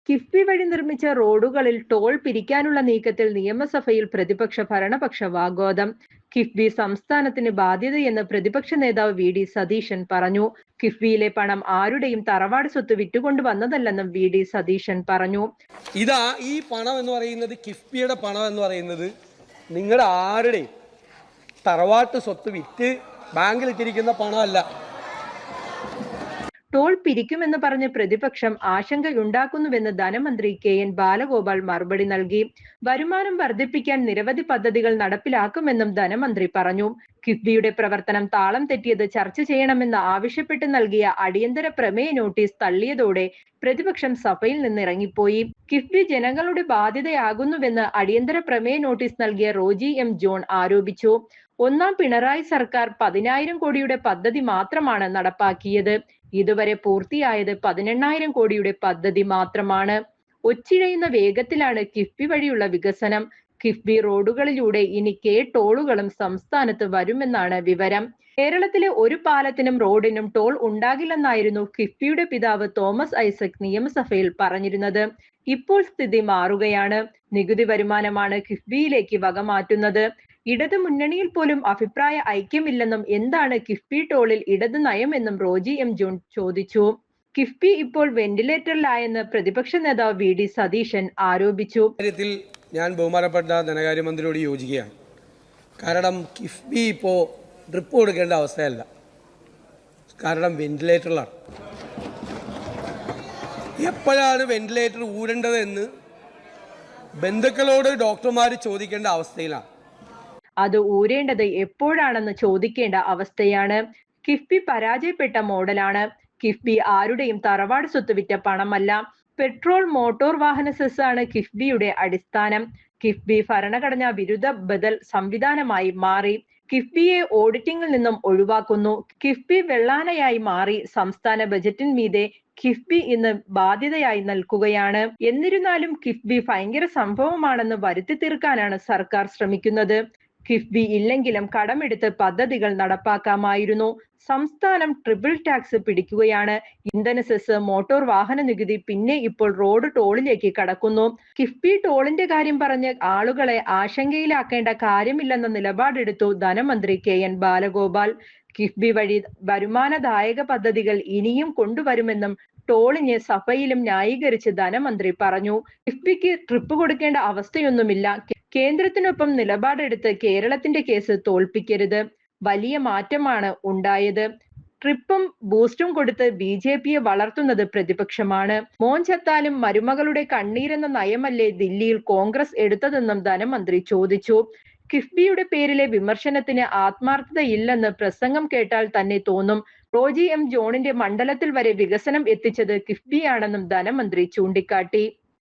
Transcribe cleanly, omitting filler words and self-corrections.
കിഫ്ബി വഴി നിർമ്മിച്ച റോഡുകളിൽ ടോൾ പിരിക്കാനുള്ള നീക്കത്തിൽ നിയമസഭയിൽ പ്രതിപക്ഷ ഭരണപക്ഷ വാഗ്വാദം. കിഫ്ബി സംസ്ഥാനത്തിന് ബാധ്യതയെന്ന് പ്രതിപക്ഷ നേതാവ് വി.ഡി. സതീശൻ പറഞ്ഞു. കിഫ്ബിയിലെ പണം ആരുടെയും തറവാട് സ്വത്ത് വിറ്റുകൊണ്ട് വന്നതല്ലെന്നും വി.ഡി. സതീശൻ പറഞ്ഞു. ഈ പണം എന്ന് പറയുന്നത്, കിഫ്ബിയുടെ പണം എന്ന് പറയുന്നത് നിങ്ങളുടെ ആരുടെയും തറവാട്ട് സ്വത്ത് വിറ്റ് ബാങ്കിൽ ഇട്ടിരിക്കുന്ന പണമല്ല. ടോൾ പിരിക്കുമെന്ന് പറഞ്ഞ് പ്രതിപക്ഷം ആശങ്കയുണ്ടാക്കുന്നുവെന്ന് ധനമന്ത്രി കെ.എൻ. ബാലഗോപാൽ മറുപടി നൽകി. വരുമാനം വർദ്ധിപ്പിക്കാൻ നിരവധി പദ്ധതികൾ നടപ്പിലാക്കുമെന്നും ധനമന്ത്രി പറഞ്ഞു. കിഫ്ബിയുടെ പ്രവർത്തനം താളം തെറ്റിയത് ചർച്ച ചെയ്യണമെന്ന് ആവശ്യപ്പെട്ട് നൽകിയ അടിയന്തര പ്രമേയ നോട്ടീസ് തള്ളിയതോടെ പ്രതിപക്ഷം സഭയിൽ നിന്ന് ഇറങ്ങിപ്പോയി. കിഫ്ബി ജനങ്ങളുടെ ബാധ്യതയാകുന്നുവെന്ന് അടിയന്തര പ്രമേയ നോട്ടീസ് നൽകിയ റോജി എം. ജോൺ ആരോപിച്ചു. ഒന്നാം പിണറായി സർക്കാർ 10,000 കോടിയുടെ പദ്ധതി മാത്രമാണ് നടപ്പാക്കിയത്. ഇതുവരെ പൂർത്തിയായത് 18,000 കോടിയുടെ പദ്ധതി മാത്രമാണ്. ഒച്ചിഴയുന്ന വേഗത്തിലാണ് കിഫ്ബി വഴിയുള്ള വികസനം. കിഫ്ബി റോഡുകളിലൂടെ ഇനി ടോളുകളും സംസ്ഥാനത്ത് വരുമെന്നാണ് വിവരം. കേരളത്തിലെ ഒരു പാലത്തിനും റോഡിനും ടോൾ ഉണ്ടാകില്ലെന്നായിരുന്നു കിഫ്ബിയുടെ പിതാവ് തോമസ് ഐസക് നിയമസഭയിൽ പറഞ്ഞിരുന്നത്. ഇപ്പോൾ സ്ഥിതി മാറുകയാണ്. നികുതി വരുമാനമാണ് കിഫ്ബിയിലേക്ക് വകമാറ്റുന്നത്. ഇടത് മുന്നണിയിൽ പോലും അഭിപ്രായ ഐക്യമില്ലെന്നും എന്താണ് കിഫ്ബി ടോളിൽ ഇടത് നയമെന്നും റോജി എം. ജോൺ ചോദിച്ചു. കിഫ്ബി ഇപ്പോൾ വെന്റിലേറ്ററിലായെന്ന് പ്രതിപക്ഷ നേതാവ് വി.ഡി. സതീശൻ ആരോപിച്ചു. കാര്യത്തിൽ ഞാൻ ബഹുമാനപ്പെട്ട ധനകാര്യമന്ത്രിയോട് യോജിക്കുകയാണ്. കാരണം കിഫ്ബി ഇപ്പോൾ ഡ്രിപ്പ് കൊടുക്കേണ്ട അവസ്ഥയല്ല, കാരണം വെന്റിലേറ്ററിലാണ്. എപ്പോഴാണ് വെന്റിലേറ്റർ ഊരേണ്ടതെന്ന് ബന്ധുക്കളോട് ഡോക്ടർമാർ ചോദിക്കേണ്ട അവസ്ഥയിലാണ്. അത് ഊരേണ്ടത് എപ്പോഴാണെന്ന് ചോദിക്കേണ്ട അവസ്ഥയാണ്. കിഫ്ബി പരാജയപ്പെട്ട മോഡലാണ്. കിഫ്ബി ആരുടെയും തറവാട് സ്വത്ത് വിറ്റ പണമല്ല. പെട്രോൾ മോട്ടോർ വാഹന സെസ്സാണ് കിഫ്ബിയുടെ അടിസ്ഥാനം. കിഫ്ബി ഭരണഘടനാ വിരുദ്ധ ബദൽ സംവിധാനമായി മാറി. കിഫ്ബിയെ ഓഡിറ്റിംഗിൽ നിന്നും ഒഴിവാക്കുന്നു. കിഫ്ബി വെള്ളാനയായി മാറി. സംസ്ഥാന ബജറ്റിന്മീതെ കിഫ്ബി ഇന്ന് ബാധ്യതയായി നിൽക്കുകയാണ്. എന്നിരുന്നാലും കിഫ്ബി ഭയങ്കര സംഭവമാണെന്ന് വരുത്തി തീർക്കാനാണ് സർക്കാർ ശ്രമിക്കുന്നത്. കിഫ്ബി ഇല്ലെങ്കിലും കടമെടുത്ത് പദ്ധതികൾ നടപ്പാക്കാമായിരുന്നു. സംസ്ഥാനം ട്രിപ്പിൾ ടാക്സ് പിടിക്കുകയാണ്. ഇന്ധന സെസ്, മോട്ടോർ വാഹന നികുതി, പിന്നെ ഇപ്പോൾ റോഡ് ടോളിലേക്ക് കടക്കുന്നു. കിഫ്ബി ടോളിന്റെ കാര്യം പറഞ്ഞ് ആളുകളെ ആശങ്കയിലാക്കേണ്ട കാര്യമില്ലെന്ന നിലപാടെടുത്തു ധനമന്ത്രി കെ.എൻ. ബാലഗോപാൽ. കിഫ്ബി വഴി വരുമാനദായക പദ്ധതികൾ ഇനിയും കൊണ്ടുവരുമെന്നും ടോളിന് സഭയിലും ന്യായീകരിച്ച് ധനമന്ത്രി പറഞ്ഞു. കിഫ്ബിക്ക് ട്രിപ്പ് കൊടുക്കേണ്ട അവസ്ഥയൊന്നുമില്ല. കേന്ദ്രത്തിനൊപ്പം നിലപാടെടുത്ത് കേരളത്തിന്റെ കേസ് തോൽപ്പിക്കരുത്. വലിയ മാറ്റമാണ് ഉണ്ടായത്. ട്രിപ്പും ബൂസ്റ്റും കൊടുത്ത് ബി.ജെ.പിയെ വളർത്തുന്നത് പ്രതിപക്ഷമാണ്. മോൻ ചത്താലും മരുമകളുടെ കണ്ണീരെന്ന നയമല്ലേ ദില്ലിയിൽ കോൺഗ്രസ് എടുത്തതെന്നും ധനമന്ത്രി ചോദിച്ചു. കിഫ്ബിയുടെ പേരിലെ വിമർശനത്തിന് ആത്മാർത്ഥതയില്ലെന്ന് പ്രസംഗം കേട്ടാൽ തന്നെ തോന്നും. റോജി എം. ജോണിന്റെ മണ്ഡലത്തിൽ വരെ വികസനം എത്തിച്ചത് കിഫ്ബിയാണെന്നും ധനമന്ത്രി ചൂണ്ടിക്കാട്ടി.